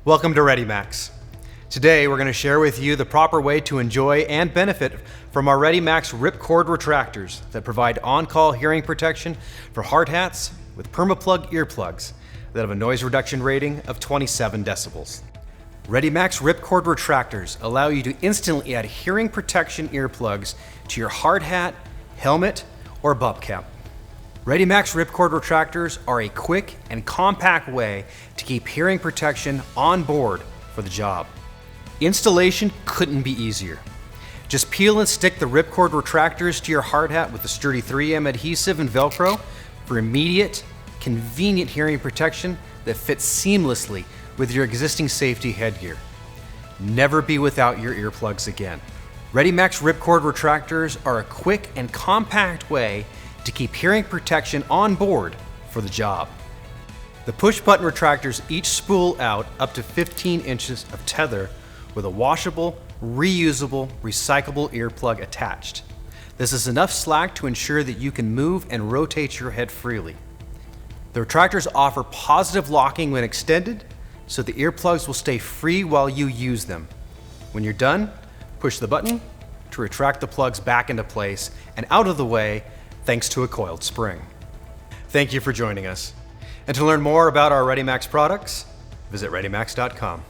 Welcome to ReadyMax. Today we're going to share with you the proper way to enjoy and benefit from our ReadyMax RipCord Retractors that provide on-call hearing protection for hard hats with permaplug earplugs that have a noise reduction rating of 27 decibels. ReadyMax RipCord Retractors allow you to instantly add hearing protection earplugs to your hard hat, helmet, or bump cap. ReadyMax RipCord Retractors are a quick and compact way to keep hearing protection on board for the job. Installation couldn't be easier. Just peel and stick the RipCord Retractors to your hard hat with the sturdy 3M adhesive and Velcro for immediate, convenient hearing protection that fits seamlessly with your existing safety headgear. Never be without your earplugs again. ReadyMax RipCord Retractors are a quick and compact way to keep hearing protection on board for the job. The push-button retractors each spool out up to 15 inches of tether with a washable, reusable, recyclable earplug attached. This is enough slack to ensure that you can move and rotate your head freely. The retractors offer positive locking when extended, so the earplugs will stay free while you use them. When you're done, push the button to retract the plugs back into place and out of the way thanks to a coiled spring. Thank you for joining us. And to learn more about our ReadyMax products, visit ReadyMax.com.